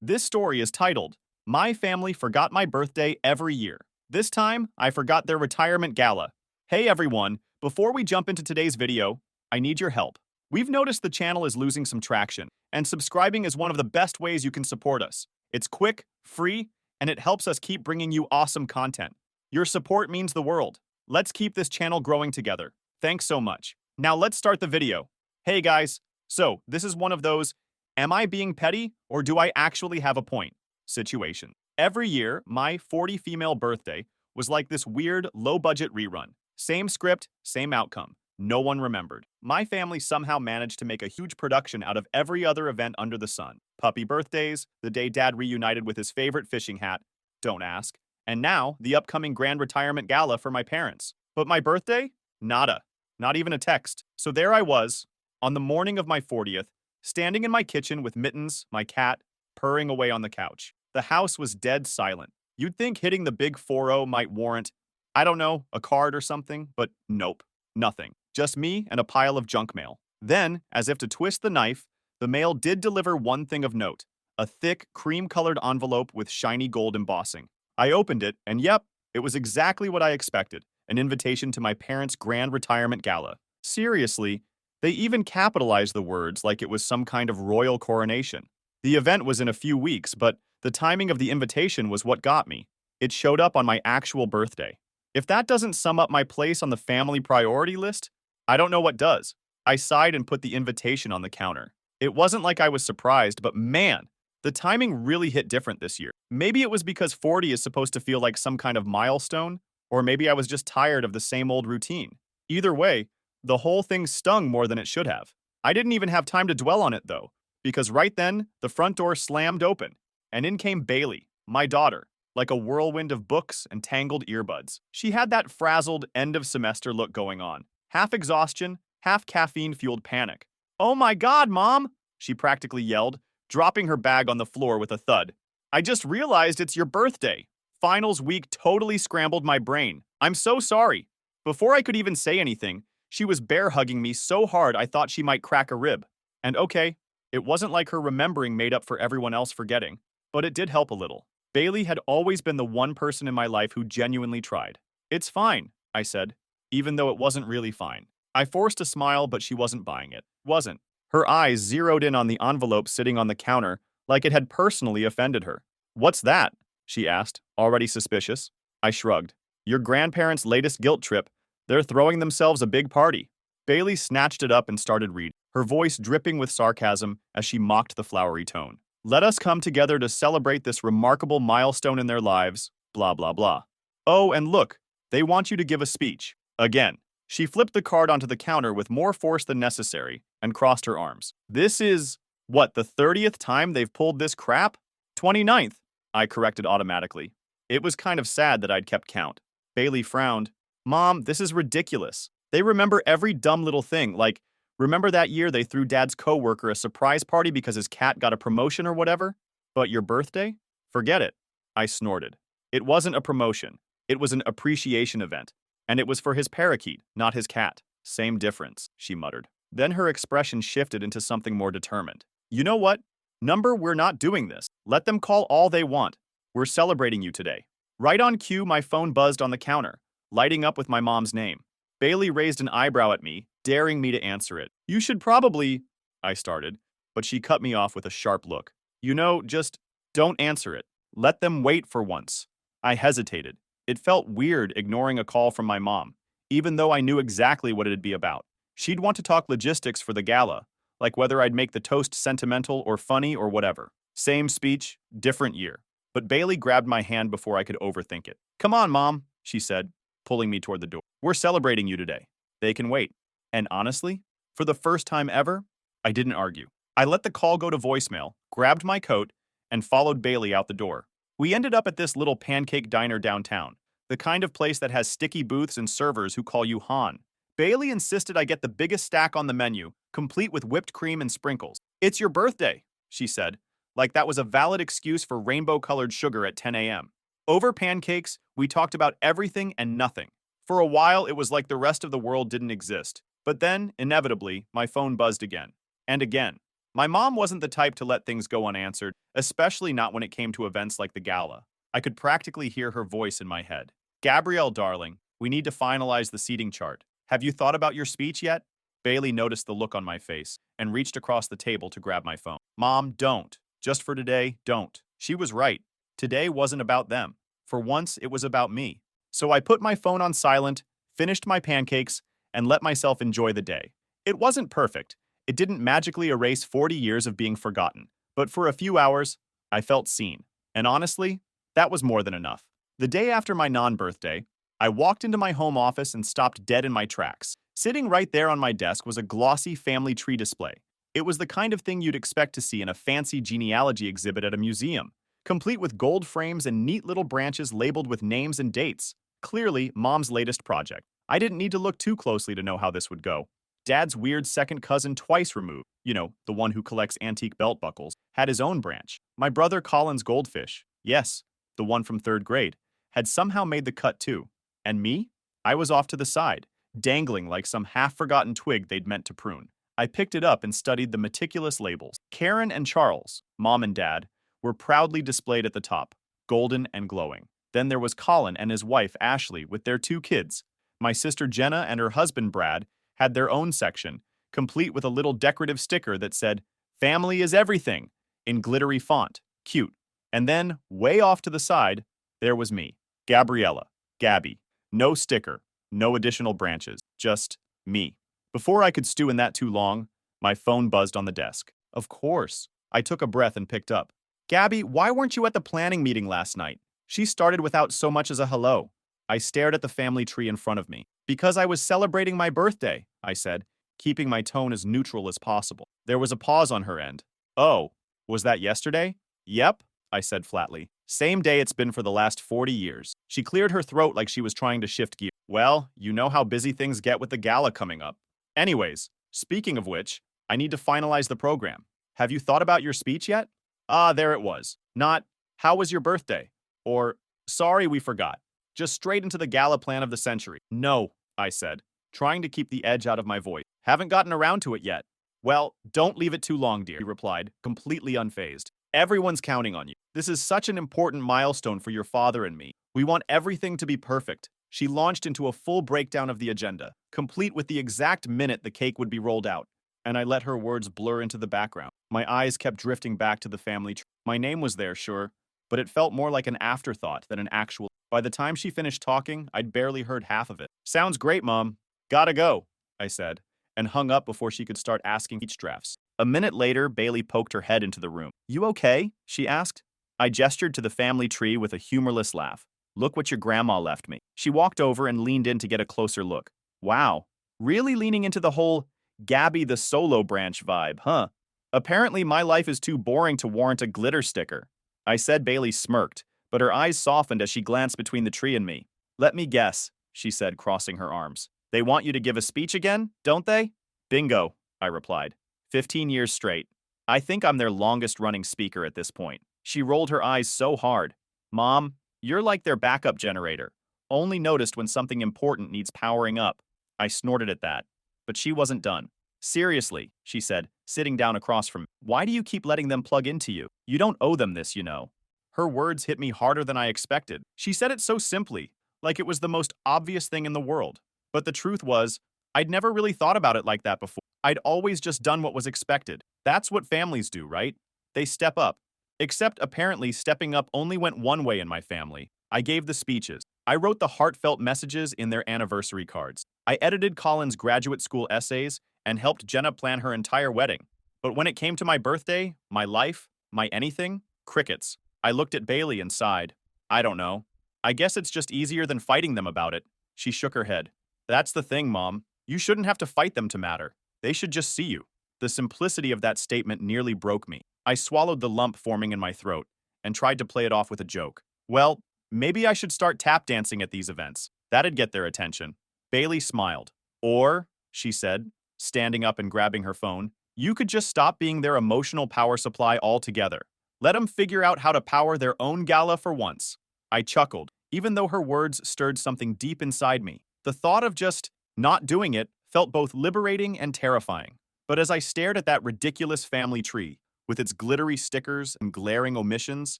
This story is titled, My Family Forgot My Birthday Every Year. This time, I forgot their retirement gala. Hey everyone, before we jump into today's video, I need your help. We've noticed the channel is losing some traction, and subscribing is one of the best ways you can support us. It's quick, free, and it helps us keep bringing you awesome content. Your support means the world. Let's keep this channel growing together. Thanks so much. Now let's start the video. Hey guys, so this is one of those am I being petty or do I actually have a point situation. Every year, my 40 female birthday was like this weird, low-budget rerun. Same script, same outcome. No one remembered. My family somehow managed to make a huge production out of every other event under the sun. Puppy birthdays, the day dad reunited with his favorite fishing hat, don't ask, and now the upcoming grand retirement gala for my parents. But my birthday? Nada. Not even a text. So there I was, on the morning of my 40th, standing in my kitchen with Mittens, my cat, purring away on the couch. The house was dead silent. You'd think hitting the big 4-0 might warrant, I don't know, a card or something, but nope, nothing. Just me and a pile of junk mail. Then, as if to twist the knife, the mail did deliver one thing of note, a thick, cream-colored envelope with shiny gold embossing. I opened it, and yep, it was exactly what I expected, an invitation to my parents' grand retirement gala. Seriously, they even capitalized the words like it was some kind of royal coronation. The event was in a few weeks, but the timing of the invitation was what got me. It showed up on my actual birthday. If that doesn't sum up my place on the family priority list, I don't know what does. I sighed and put the invitation on the counter. It wasn't like I was surprised, but man, the timing really hit different this year. Maybe it was because 40 is supposed to feel like some kind of milestone, or maybe I was just tired of the same old routine. Either way, the whole thing stung more than it should have. I didn't even have time to dwell on it, though, because right then, the front door slammed open, and in came Bailey, my daughter, like a whirlwind of books and tangled earbuds. She had that frazzled end-of-semester look going on, half exhaustion, half caffeine-fueled panic. "Oh my God, Mom!" she practically yelled, dropping her bag on the floor with a thud. "I just realized it's your birthday. Finals week totally scrambled my brain. I'm so sorry." Before I could even say anything, she was bear-hugging me so hard I thought she might crack a rib. And okay, it wasn't like her remembering made up for everyone else forgetting, but it did help a little. Bailey had always been the one person in my life who genuinely tried. "It's fine," I said, even though it wasn't really fine. I forced a smile, but she wasn't buying it. Wasn't. Her eyes zeroed in on the envelope sitting on the counter like it had personally offended her. "What's that?" she asked, already suspicious. I shrugged. "Your grandparents' latest guilt trip. They're throwing themselves a big party." Bailey snatched it up and started reading, her voice dripping with sarcasm as she mocked the flowery tone. "Let us come together to celebrate this remarkable milestone in their lives, blah, blah, blah. Oh, and look, they want you to give a speech." Again. She flipped the card onto the counter with more force than necessary and crossed her arms. "This is, what, the 30th time they've pulled this crap?" 29th, I corrected automatically. It was kind of sad that I'd kept count. Bailey frowned. "Mom, this is ridiculous. They remember every dumb little thing, like, remember that year they threw Dad's coworker a surprise party because his cat got a promotion or whatever? But your birthday? Forget it." I snorted. It wasn't a promotion. It was an appreciation event. And it was for his parakeet, not his cat. "Same difference," she muttered. Then her expression shifted into something more determined. "You know what? Number, we're not doing this. Let them call all they want. We're celebrating you today." Right on cue, my phone buzzed on the counter, lighting up with my mom's name. Bailey raised an eyebrow at me, daring me to answer it. "You should probably," I started, but she cut me off with a sharp look. "You know, just don't answer it. Let them wait for once." I hesitated. It felt weird ignoring a call from my mom, even though I knew exactly what it'd be about. She'd want to talk logistics for the gala, like whether I'd make the toast sentimental or funny or whatever. Same speech, different year. But Bailey grabbed my hand before I could overthink it. "Come on, Mom," she said, pulling me toward the door. "We're celebrating you today. They can wait." And honestly, for the first time ever, I didn't argue. I let the call go to voicemail, grabbed my coat, and followed Bailey out the door. We ended up at this little pancake diner downtown, the kind of place that has sticky booths and servers who call you Han. Bailey insisted I get the biggest stack on the menu, complete with whipped cream and sprinkles. "It's your birthday," she said, like that was a valid excuse for rainbow-colored sugar at 10 a.m. Over pancakes, we talked about everything and nothing. For a while, it was like the rest of the world didn't exist. But then, inevitably, my phone buzzed again. And again. My mom wasn't the type to let things go unanswered, especially not when it came to events like the gala. I could practically hear her voice in my head. Gabrielle, darling, we need to finalize the seating chart. Have you thought about your speech yet? Bailey noticed the look on my face and reached across the table to grab my phone. Mom, don't. Just for today, don't. She was right. Today wasn't about them. For once, it was about me. So I put my phone on silent, finished my pancakes, and let myself enjoy the day. It wasn't perfect. It didn't magically erase 40 years of being forgotten. But for a few hours, I felt seen. And honestly, that was more than enough. The day after my non-birthday, I walked into my home office and stopped dead in my tracks. Sitting right there on my desk was a glossy family tree display. It was the kind of thing you'd expect to see in a fancy genealogy exhibit at a museum, complete with gold frames and neat little branches labeled with names and dates. Clearly, Mom's latest project. I didn't need to look too closely to know how this would go. Dad's weird second cousin twice removed, the one who collects antique belt buckles, had his own branch. My brother Colin's goldfish, yes, the one from third grade, had somehow made the cut too. And me? I was off to the side, dangling like some half-forgotten twig they'd meant to prune. I picked it up and studied the meticulous labels. Karen and Charles, Mom and Dad, were proudly displayed at the top, golden and glowing. Then there was Colin and his wife Ashley with their 2 kids. My sister Jenna and her husband Brad had their own section, complete with a little decorative sticker that said, "Family is everything," in glittery font. Cute. And then, way off to the side, there was me, Gabriella, Gabby. No sticker, no additional branches, just me. Before I could stew in that too long, my phone buzzed on the desk. Of course. I took a breath and picked up. Gabby, why weren't you at the planning meeting last night? She started without so much as a hello. I stared at the family tree in front of me. Because I was celebrating my birthday, I said, keeping my tone as neutral as possible. There was a pause on her end. Oh, was that yesterday? Yep, I said flatly. Same day it's been for the last 40 years. She cleared her throat like she was trying to shift gear. Well, you know how busy things get with the gala coming up. Anyways, speaking of which, I need to finalize the program. Have you thought about your speech yet? Ah, there it was. Not, how was your birthday? Or, sorry we forgot. Just straight into the gala plan of the century. No, I said, trying to keep the edge out of my voice. Haven't gotten around to it yet. Well, don't leave it too long, dear, he replied, completely unfazed. Everyone's counting on you. This is such an important milestone for your father and me. We want everything to be perfect. She launched into a full breakdown of the agenda, complete with the exact minute the cake would be rolled out. And I let her words blur into the background. My eyes kept drifting back to the family tree. My name was there, sure, but it felt more like an afterthought than an actual. By the time she finished talking, I'd barely heard half of it. Sounds great, Mom. Gotta go, I said, and hung up before she could start asking speech drafts. A minute later, Bailey poked her head into the room. You okay? She asked. I gestured to the family tree with a humorless laugh. Look what your grandma left me. She walked over and leaned in to get a closer look. Wow, really leaning into the whole Gabby the solo branch vibe, huh? Apparently my life is too boring to warrant a glitter sticker. I said. Bailey smirked, but her eyes softened as she glanced between the tree and me. Let me guess, she said, crossing her arms. They want you to give a speech again, don't they? Bingo, I replied. 15 years straight. I think I'm their longest-running speaker at this point. She rolled her eyes so hard. Mom, you're like their backup generator. Only noticed when something important needs powering up. I snorted at that. But she wasn't done. Seriously, she said, sitting down across from me. Why do you keep letting them plug into you? You don't owe them this, you know. Her words hit me harder than I expected. She said it so simply, like it was the most obvious thing in the world. But the truth was, I'd never really thought about it like that before. I'd always just done what was expected. That's what families do, right? They step up. Except apparently stepping up only went one way in my family. I gave the speeches. I wrote the heartfelt messages in their anniversary cards. I edited Colin's graduate school essays and helped Jenna plan her entire wedding. But when it came to my birthday, my life, my anything, crickets. I looked at Bailey and sighed. I don't know. I guess it's just easier than fighting them about it. She shook her head. That's the thing, Mom. You shouldn't have to fight them to matter. They should just see you. The simplicity of that statement nearly broke me. I swallowed the lump forming in my throat and tried to play it off with a joke. Well, maybe I should start tap dancing at these events. That'd get their attention. Bailey smiled. Or, she said, standing up and grabbing her phone, you could just stop being their emotional power supply altogether. Let them figure out how to power their own gala for once. I chuckled, even though her words stirred something deep inside me. The thought of just not doing it felt both liberating and terrifying. But as I stared at that ridiculous family tree, with its glittery stickers and glaring omissions,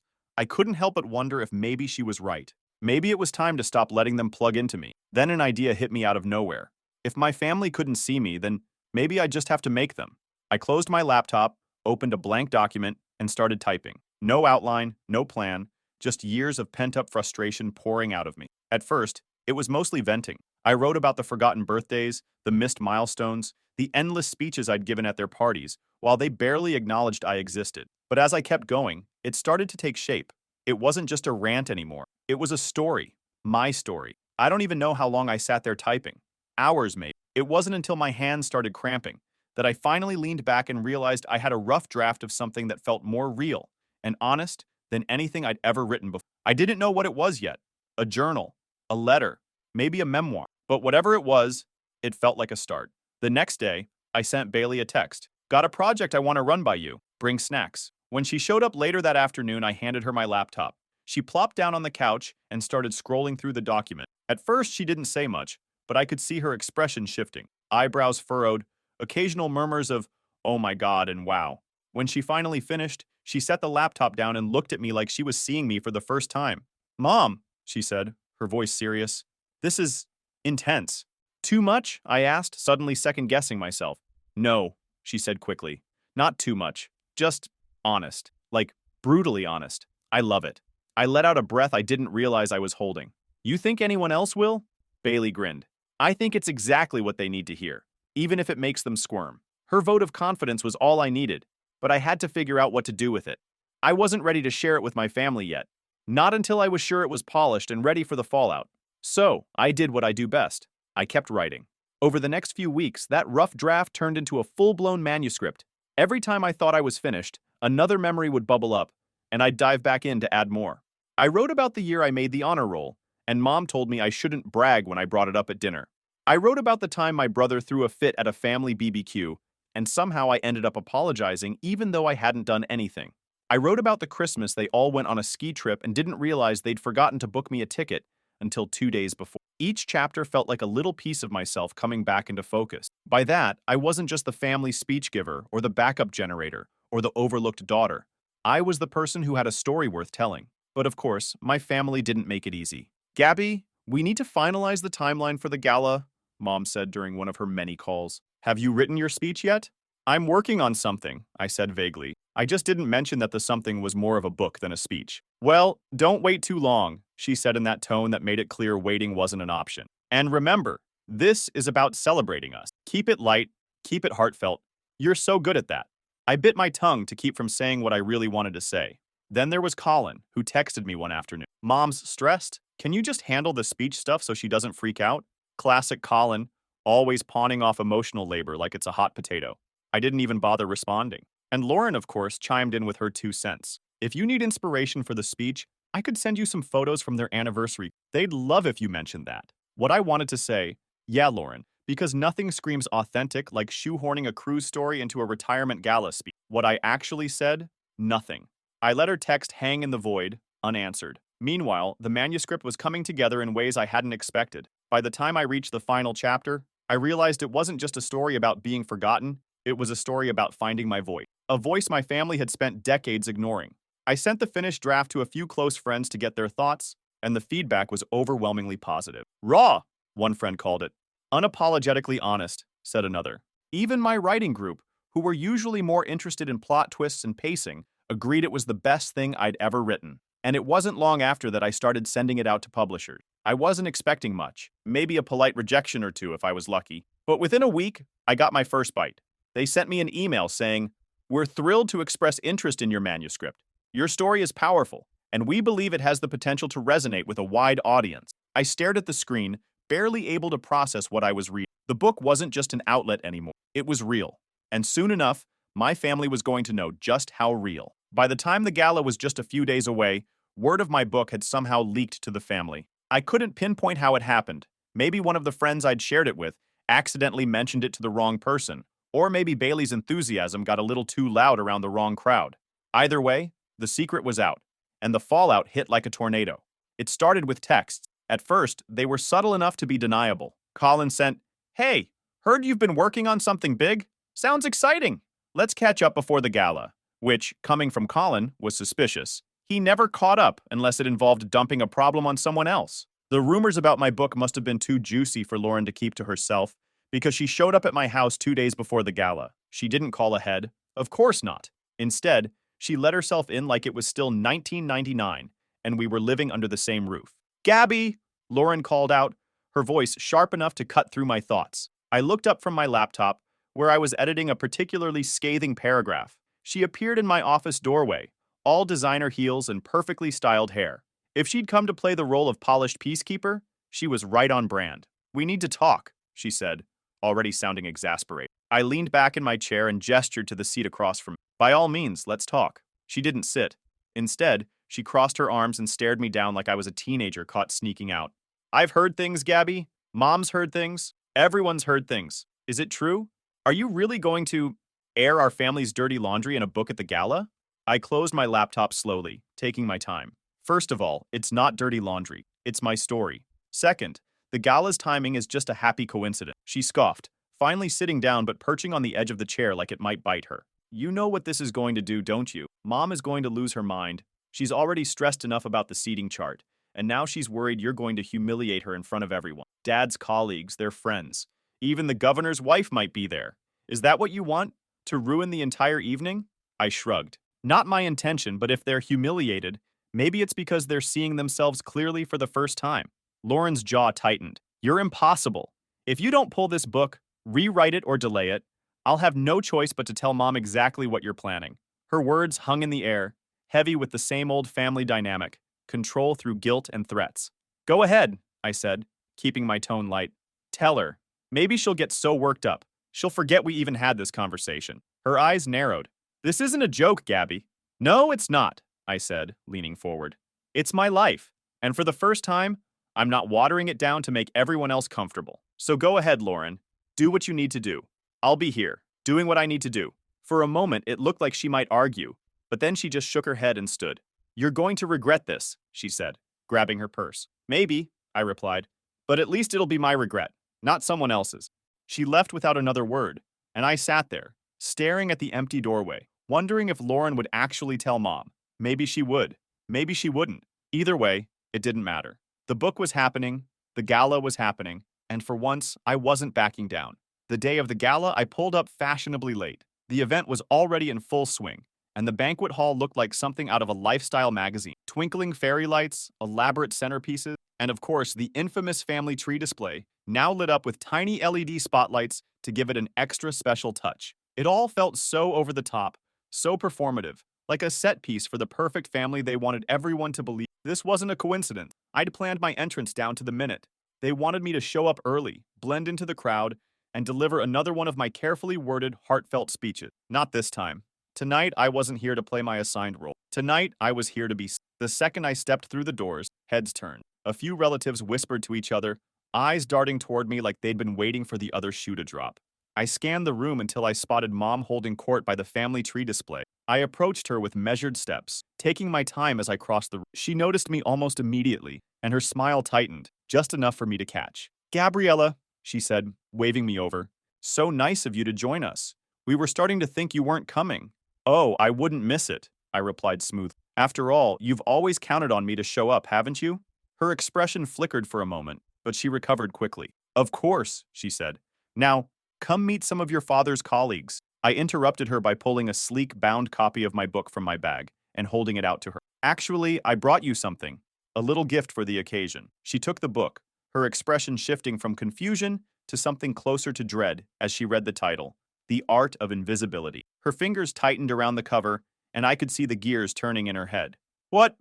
I couldn't help but wonder if maybe she was right. Maybe it was time to stop letting them plug into me. Then an idea hit me out of nowhere. If my family couldn't see me, then maybe I'd just have to make them. I closed my laptop, opened a blank document, and started typing. No outline, no plan, just years of pent-up frustration pouring out of me. At first, it was mostly venting. I wrote about the forgotten birthdays, the missed milestones, the endless speeches I'd given at their parties, while they barely acknowledged I existed. But as I kept going, it started to take shape. It wasn't just a rant anymore. It was a story. My story. I don't even know how long I sat there typing. Hours, maybe. It wasn't until my hands started cramping that I finally leaned back and realized I had a rough draft of something that felt more real and honest than anything I'd ever written before. I didn't know what it was yet. A journal, a letter, maybe a memoir. But whatever it was, it felt like a start. The next day, I sent Bailey a text. Got a project I want to run by you. Bring snacks. When she showed up later that afternoon, I handed her my laptop. She plopped down on the couch and started scrolling through the document. At first, she didn't say much, but I could see her expression shifting. Eyebrows furrowed, occasional murmurs of, "Oh my God," and "wow." When she finally finished, she set the laptop down and looked at me like she was seeing me for the first time. "Mom," she said, her voice serious, "this is intense." "Too much?" I asked, suddenly second-guessing myself. "No," she said quickly. "Not too much. Just honest. Like, brutally honest. I love it." I let out a breath I didn't realize I was holding. "You think anyone else will?" Bailey grinned. "I think it's exactly what they need to hear, even if it makes them squirm." Her vote of confidence was all I needed, but I had to figure out what to do with it. I wasn't ready to share it with my family yet. Not until I was sure it was polished and ready for the fallout. So, I did what I do best. I kept writing. Over the next few weeks, that rough draft turned into a full-blown manuscript. Every time I thought I was finished, another memory would bubble up, and I'd dive back in to add more. I wrote about the year I made the honor roll, and Mom told me I shouldn't brag when I brought it up at dinner. I wrote about the time my brother threw a fit at a family BBQ, and somehow I ended up apologizing even though I hadn't done anything. I wrote about the Christmas they all went on a ski trip and didn't realize they'd forgotten to book me a ticket until 2 days before. Each chapter felt like a little piece of myself coming back into focus. By that, I wasn't just the family speech giver or the backup generator or the overlooked daughter. I was the person who had a story worth telling. But of course, my family didn't make it easy. "Gabby, we need to finalize the timeline for the gala," Mom said during one of her many calls. "Have you written your speech yet?" "I'm working on something," I said vaguely. I just didn't mention that the something was more of a book than a speech. "Well, don't wait too long," she said in that tone that made it clear waiting wasn't an option. "And remember, this is about celebrating us. Keep it light, keep it heartfelt. You're so good at that." I bit my tongue to keep from saying what I really wanted to say. Then there was Colin, who texted me one afternoon. "Mom's stressed. Can you just handle the speech stuff so she doesn't freak out?" Classic Colin, always pawning off emotional labor like it's a hot potato. I didn't even bother responding. And Lauren, of course, chimed in with her 2 cents. "If you need inspiration for the speech, I could send you some photos from their anniversary. They'd love if you mentioned that." What I wanted to say, "Yeah, Lauren," because nothing screams authentic like shoehorning a cruise story into a retirement gala speech. What I actually said, nothing. I let her text hang in the void, unanswered. Meanwhile, the manuscript was coming together in ways I hadn't expected. By the time I reached the final chapter, I realized it wasn't just a story about being forgotten, it was a story about finding my voice. A voice my family had spent decades ignoring. I sent the finished draft to a few close friends to get their thoughts, and the feedback was overwhelmingly positive. "Raw," one friend called it. "Unapologetically honest," said another. Even my writing group, who were usually more interested in plot twists and pacing, agreed it was the best thing I'd ever written. And it wasn't long after that I started sending it out to publishers. I wasn't expecting much, maybe a polite rejection or two if I was lucky. But within a week, I got my first bite. They sent me an email saying, "We're thrilled to express interest in your manuscript. Your story is powerful, and we believe it has the potential to resonate with a wide audience." I stared at the screen, barely able to process what I was reading. The book wasn't just an outlet anymore. It was real. And soon enough, my family was going to know just how real. By the time the gala was just a few days away, word of my book had somehow leaked to the family. I couldn't pinpoint how it happened. Maybe one of the friends I'd shared it with accidentally mentioned it to the wrong person, or maybe Bailey's enthusiasm got a little too loud around the wrong crowd. Either way, the secret was out, and the fallout hit like a tornado. It started with texts. At first, they were subtle enough to be deniable. Colin sent, "Hey, heard you've been working on something big? Sounds exciting. Let's catch up before the gala, which, coming from Colin, was suspicious. He never caught up unless it involved dumping a problem on someone else. The rumors about my book must have been too juicy for Lauren to keep to herself because she showed up at my house 2 days before the gala. She didn't call ahead. Of course not. Instead, she let herself in like it was still 1999 and we were living under the same roof. Gabby, Lauren called out, her voice sharp enough to cut through my thoughts. I looked up from my laptop, where I was editing a particularly scathing paragraph. She appeared in my office doorway, all designer heels and perfectly styled hair. If she'd come to play the role of polished peacekeeper, she was right on brand. We need to talk, she said, already sounding exasperated. I leaned back in my chair and gestured to the seat across from me. By all means, let's talk. She didn't sit. Instead, she crossed her arms and stared me down like I was a teenager caught sneaking out. I've heard things, Gabby. Mom's heard things. Everyone's heard things. Is it true? Are you really going to air our family's dirty laundry in a book at the gala? I closed my laptop slowly, taking my time. First of all, it's not dirty laundry. It's my story. Second, the gala's timing is just a happy coincidence. She scoffed, finally sitting down but perching on the edge of the chair like it might bite her. You know what this is going to do, don't you? Mom is going to lose her mind. She's already stressed enough about the seating chart, and now she's worried you're going to humiliate her in front of everyone. Dad's colleagues, their friends. Even the governor's wife might be there. Is that what you want? To ruin the entire evening? I shrugged. Not my intention, but if they're humiliated, maybe it's because they're seeing themselves clearly for the first time. Lauren's jaw tightened. You're impossible. If you don't pull this book, rewrite it or delay it, I'll have no choice but to tell Mom exactly what you're planning. Her words hung in the air, heavy with the same old family dynamic, control through guilt and threats. Go ahead, I said, keeping my tone light. Tell her. Maybe she'll get so worked up, she'll forget we even had this conversation. Her eyes narrowed. This isn't a joke, Gabby. No, it's not, I said, leaning forward. It's my life, and for the first time, I'm not watering it down to make everyone else comfortable. So go ahead, Lauren. Do what you need to do. I'll be here, doing what I need to do. For a moment, it looked like she might argue, but then she just shook her head and stood. You're going to regret this, she said, grabbing her purse. Maybe, I replied, but at least it'll be my regret, not someone else's. She left without another word, and I sat there, staring at the empty doorway, wondering if Lauren would actually tell Mom. Maybe she would. Maybe she wouldn't. Either way, it didn't matter. The book was happening, the gala was happening, and for once, I wasn't backing down. The day of the gala, I pulled up fashionably late. The event was already in full swing, and the banquet hall looked like something out of a lifestyle magazine. Twinkling fairy lights, elaborate centerpieces, and of course, the infamous family tree display, now lit up with tiny LED spotlights to give it an extra special touch. It all felt so over the top, so performative, like a set piece for the perfect family they wanted everyone to believe. This wasn't a coincidence. I'd planned my entrance down to the minute. They wanted me to show up early, blend into the crowd, and deliver another one of my carefully worded, heartfelt speeches. Not this time. Tonight, I wasn't here to play my assigned role. Tonight, I was here to be. The second I stepped through the doors, heads turned. A few relatives whispered to each other, eyes darting toward me like they'd been waiting for the other shoe to drop. I scanned the room until I spotted Mom holding court by the family tree display. I approached her with measured steps, taking my time as I crossed the room. She noticed me almost immediately, and her smile tightened, just enough for me to catch. Gabriella, she said, waving me over. So nice of you to join us. We were starting to think you weren't coming. Oh, I wouldn't miss it, I replied smoothly. After all, you've always counted on me to show up, haven't you? Her expression flickered for a moment, but she recovered quickly. Of course, she said. Now, come meet some of your father's colleagues. I interrupted her by pulling a sleek, bound copy of my book from my bag and holding it out to her. Actually, I brought you something. A little gift for the occasion. She took the book, her expression shifting from confusion to something closer to dread as she read the title, The Art of Invisibility. Her fingers tightened around the cover, and I could see the gears turning in her head. What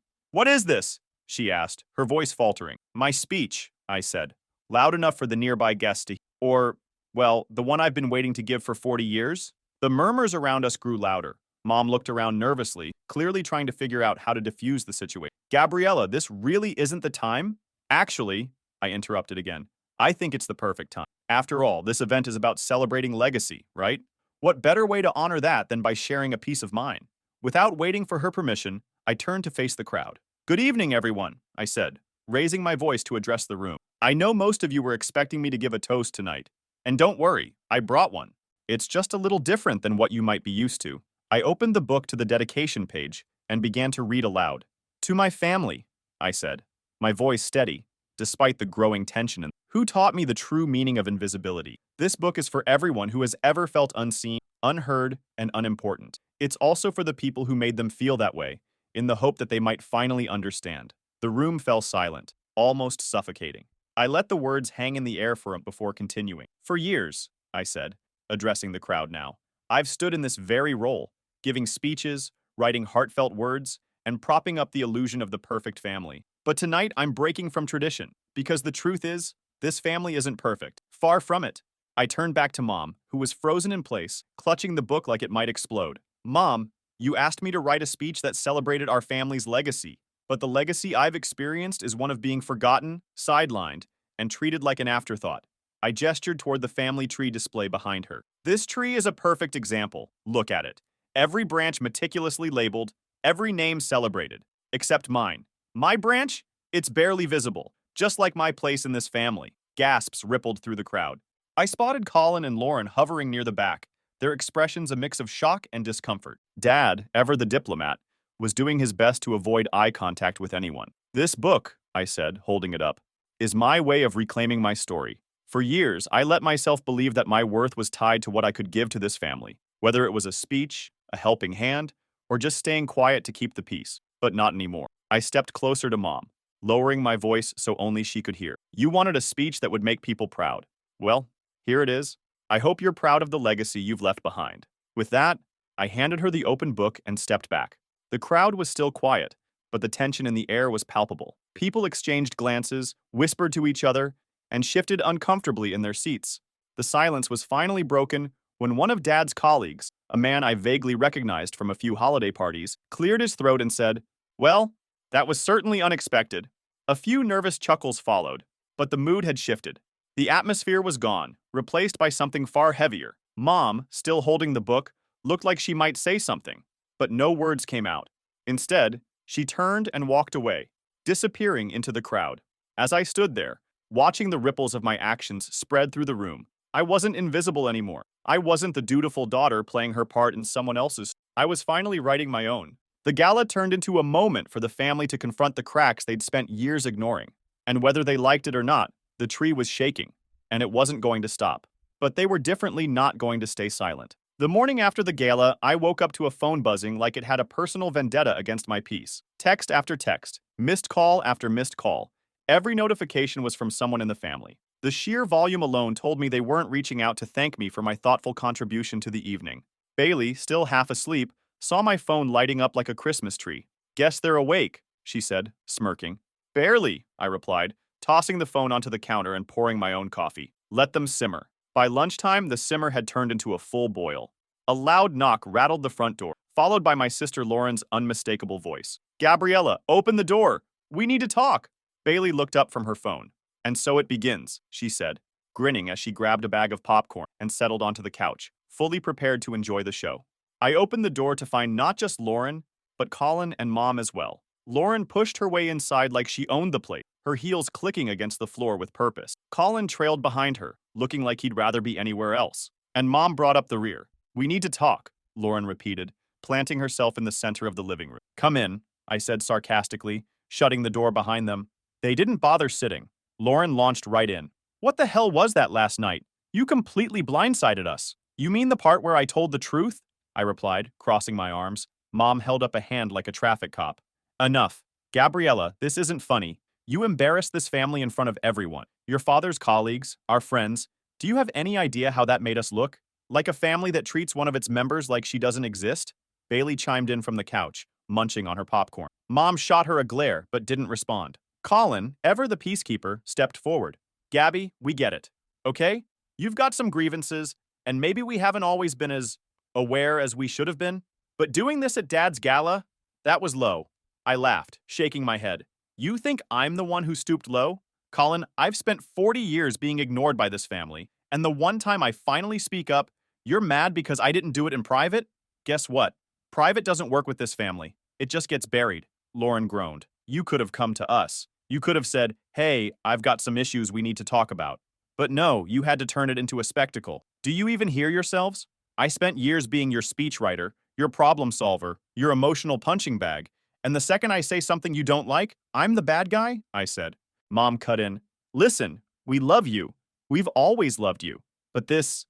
is this? She asked, her voice faltering. My speech, I said, loud enough for the nearby guests to hear. Or, well, the one I've been waiting to give for 40 years? The murmurs around us grew louder. Mom looked around nervously, clearly trying to figure out how to diffuse the situation. Gabriella, this really isn't the time? Actually, I interrupted again, I think it's the perfect time. After all, this event is about celebrating legacy, right? What better way to honor that than by sharing a piece of mine? Without waiting for her permission, I turned to face the crowd. Good evening, everyone, I said, raising my voice to address the room. I know most of you were expecting me to give a toast tonight. And don't worry, I brought one. It's just a little different than what you might be used to. I opened the book to the dedication page and began to read aloud. To my family, I said, my voice steady, despite the growing tension. Who taught me the true meaning of invisibility? This book is for everyone who has ever felt unseen, unheard, and unimportant. It's also for the people who made them feel that way, in the hope that they might finally understand. The room fell silent, almost suffocating. I let the words hang in the air before continuing. For years, I said, addressing the crowd now, I've stood in this very role, giving speeches, writing heartfelt words, and propping up the illusion of the perfect family. But tonight, I'm breaking from tradition, because the truth is, this family isn't perfect. Far from it. I turned back to Mom, who was frozen in place, clutching the book like it might explode. Mom, you asked me to write a speech that celebrated our family's legacy, but the legacy I've experienced is one of being forgotten, sidelined, and treated like an afterthought. I gestured toward the family tree display behind her. This tree is a perfect example. Look at it. Every branch meticulously labeled, every name celebrated, except mine. My branch? It's barely visible, just like my place in this family. Gasps rippled through the crowd. I spotted Colin and Lauren hovering near the back, their expressions a mix of shock and discomfort. Dad, ever the diplomat, was doing his best to avoid eye contact with anyone. This book, I said, holding it up, is my way of reclaiming my story. For years, I let myself believe that my worth was tied to what I could give to this family, whether it was a speech, a helping hand, or just staying quiet to keep the peace. But not anymore. I stepped closer to Mom, lowering my voice so only she could hear. You wanted a speech that would make people proud. Well, here it is. I hope you're proud of the legacy you've left behind. With that, I handed her the open book and stepped back. The crowd was still quiet, but the tension in the air was palpable. People exchanged glances, whispered to each other, and shifted uncomfortably in their seats. The silence was finally broken when one of Dad's colleagues, a man I vaguely recognized from a few holiday parties, cleared his throat and said, "Well, that was certainly unexpected." A few nervous chuckles followed, but the mood had shifted. The atmosphere was gone, replaced by something far heavier. Mom, still holding the book, looked like she might say something, but no words came out. Instead, she turned and walked away, disappearing into the crowd. As I stood there, watching the ripples of my actions spread through the room, I wasn't invisible anymore. I wasn't the dutiful daughter playing her part in someone else's. I was finally writing my own. The gala turned into a moment for the family to confront the cracks they'd spent years ignoring. And whether they liked it or not, the tree was shaking, and it wasn't going to stop. But they were differently not going to stay silent. The morning after the gala, I woke up to a phone buzzing like it had a personal vendetta against my peace. Text after text, missed call after missed call. Every notification was from someone in the family. The sheer volume alone told me they weren't reaching out to thank me for my thoughtful contribution to the evening. Bailey, still half asleep, saw my phone lighting up like a Christmas tree. "Guess they're awake," she said, smirking. "Barely," I replied, tossing the phone onto the counter and pouring my own coffee. Let them simmer. By lunchtime, the simmer had turned into a full boil. A loud knock rattled the front door, followed by my sister Lauren's unmistakable voice. "Gabriella, open the door! We need to talk!" Bailey looked up from her phone. "And so it begins," she said, grinning as she grabbed a bag of popcorn and settled onto the couch, fully prepared to enjoy the show. I opened the door to find not just Lauren, but Colin and Mom as well. Lauren pushed her way inside like she owned the place, her heels clicking against the floor with purpose. Colin trailed behind her, looking like he'd rather be anywhere else. And Mom brought up the rear. "We need to talk," Lauren repeated, planting herself in the center of the living room. "Come in," I said sarcastically, shutting the door behind them. They didn't bother sitting. Lauren launched right in. "What the hell was that last night? You completely blindsided us." "You mean the part where I told the truth?" I replied, crossing my arms. Mom held up a hand like a traffic cop. "Enough. Gabriella, this isn't funny. You embarrassed this family in front of everyone. Your father's colleagues, our friends. Do you have any idea how that made us look? Like a family that treats one of its members like she doesn't exist?" Bailey chimed in from the couch, munching on her popcorn. Mom shot her a glare, but didn't respond. Colin, ever the peacekeeper, stepped forward. "Gabby, we get it. Okay? You've got some grievances, and maybe we haven't always been as aware as we should have been. But doing this at Dad's gala? That was low." I laughed, shaking my head. "You think I'm the one who stooped low? Colin, I've spent 40 years being ignored by this family, and the one time I finally speak up, you're mad because I didn't do it in private? Guess what? Private doesn't work with this family. It just gets buried." Lauren groaned. "You could have come to us. You could have said, 'Hey, I've got some issues we need to talk about.' But no, you had to turn it into a spectacle. Do you even hear yourselves? I spent years being your speechwriter, your problem solver, your emotional punching bag, and the second I say something you don't like, I'm the bad guy? I said. Mom cut in. Listen, we love you. We've always loved you. But this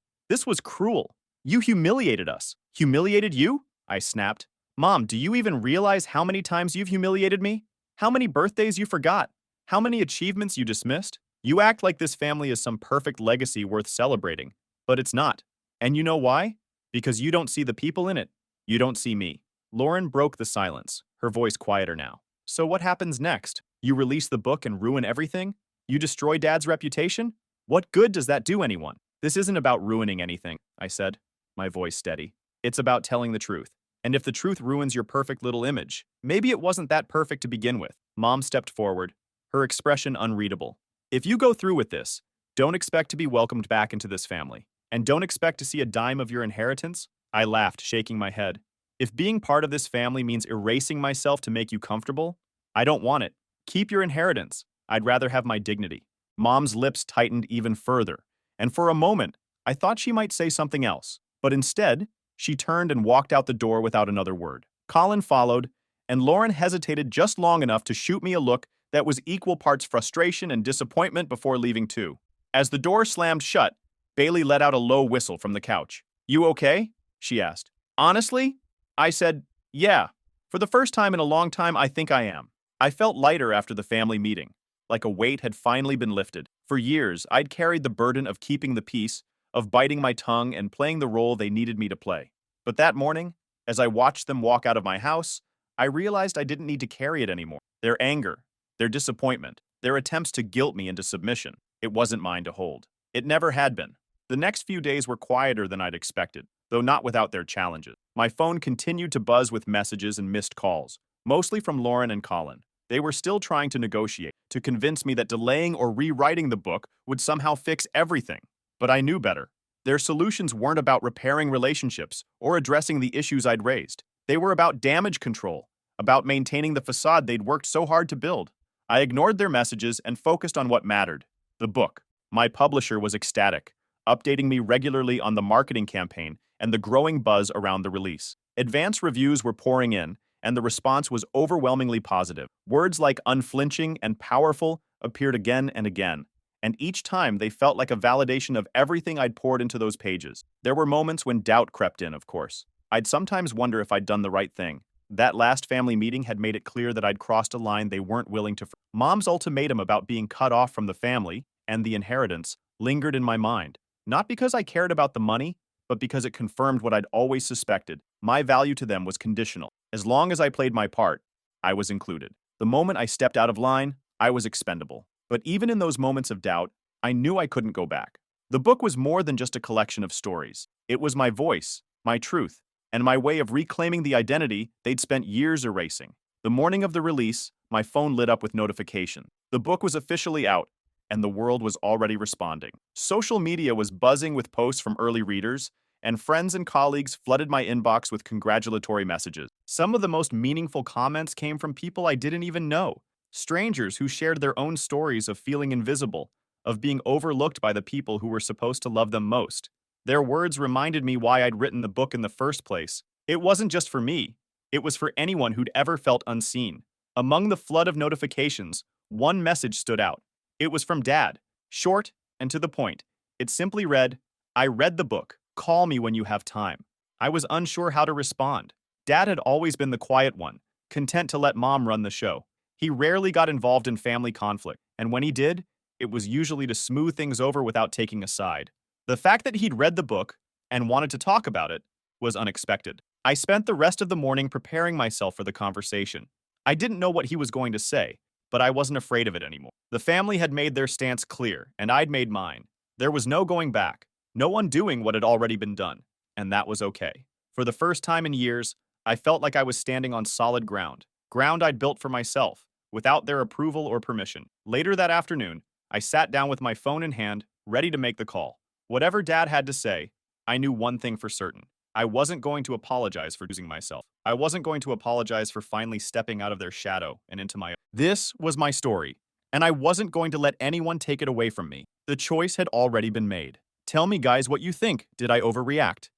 was cruel. You humiliated us. Humiliated you? I snapped. Mom, do you even realize how many times you've humiliated me? How many birthdays you forgot? How many achievements you dismissed? You act like this family is some perfect legacy worth celebrating, but it's not. And you know why? Because you don't see the people in it. You don't see me. Lauren broke the silence, her voice quieter now. So what happens next? You release the book and ruin everything? You destroy Dad's reputation? What good does that do anyone? This isn't about ruining anything, I said, my voice steady. It's about telling the truth. And if the truth ruins your perfect little image, maybe it wasn't that perfect to begin with. Mom stepped forward, her expression unreadable. If you go through with this, don't expect to be welcomed back into this family. And don't expect to see a dime of your inheritance. I laughed, shaking my head. If being part of this family means erasing myself to make you comfortable, I don't want it. Keep your inheritance. I'd rather have my dignity. Mom's lips tightened even further, and for a moment, I thought she might say something else. But instead, she turned and walked out the door without another word. Colin followed, and Lauren hesitated just long enough to shoot me a look that was equal parts frustration and disappointment before leaving too. As the door slammed shut, Bailey let out a low whistle from the couch. You okay? She asked. Honestly? I said, yeah. For the first time in a long time, I think I am. I felt lighter after the family meeting, like a weight had finally been lifted. For years, I'd carried the burden of keeping the peace, of biting my tongue and playing the role they needed me to play. But that morning, as I watched them walk out of my house, I realized I didn't need to carry it anymore. Their anger, their disappointment, their attempts to guilt me into submission, it wasn't mine to hold. It never had been. The next few days were quieter than I'd expected, though not without their challenges. My phone continued to buzz with messages and missed calls, mostly from Lauren and Colin. They were still trying to negotiate, to convince me that delaying or rewriting the book would somehow fix everything. But I knew better. Their solutions weren't about repairing relationships or addressing the issues I'd raised. They were about damage control, about maintaining the facade they'd worked so hard to build. I ignored their messages and focused on what mattered, the book. My publisher was ecstatic, updating me regularly on the marketing campaign and the growing buzz around the release. Advance reviews were pouring in, and the response was overwhelmingly positive. Words like unflinching and powerful appeared again and again, and each time they felt like a validation of everything I'd poured into those pages. There were moments when doubt crept in, of course. I'd sometimes wonder if I'd done the right thing. That last family meeting had made it clear that I'd crossed a line they weren't willing to. Mom's ultimatum about being cut off from the family and the inheritance lingered in my mind, not because I cared about the money, but because it confirmed what I'd always suspected. My value to them was conditional. As long as I played my part, I was included. The moment I stepped out of line, I was expendable. But even in those moments of doubt, I knew I couldn't go back. The book was more than just a collection of stories. It was my voice, my truth, and my way of reclaiming the identity they'd spent years erasing. The morning of the release, my phone lit up with notifications. The book was officially out, and the world was already responding. Social media was buzzing with posts from early readers, and friends and colleagues flooded my inbox with congratulatory messages. Some of the most meaningful comments came from people I didn't even know, strangers who shared their own stories of feeling invisible, of being overlooked by the people who were supposed to love them most. Their words reminded me why I'd written the book in the first place. It wasn't just for me. It was for anyone who'd ever felt unseen. Among the flood of notifications, one message stood out. It was from Dad, short and to the point. It simply read, I read the book. Call me when you have time. I was unsure how to respond. Dad had always been the quiet one, content to let Mom run the show. He rarely got involved in family conflict, and when he did, it was usually to smooth things over without taking a side. The fact that he'd read the book and wanted to talk about it was unexpected. I spent the rest of the morning preparing myself for the conversation. I didn't know what he was going to say, but I wasn't afraid of it anymore. The family had made their stance clear, and I'd made mine. There was no going back, no undoing what had already been done, and that was okay. For the first time in years, I felt like I was standing on solid ground I'd built for myself, without their approval or permission. Later that afternoon, I sat down with my phone in hand, ready to make the call. Whatever Dad had to say, I knew one thing for certain. I wasn't going to apologize for choosing myself. I wasn't going to apologize for finally stepping out of their shadow and into my own. This was my story, and I wasn't going to let anyone take it away from me. The choice had already been made. Tell me guys what you think. Did I overreact?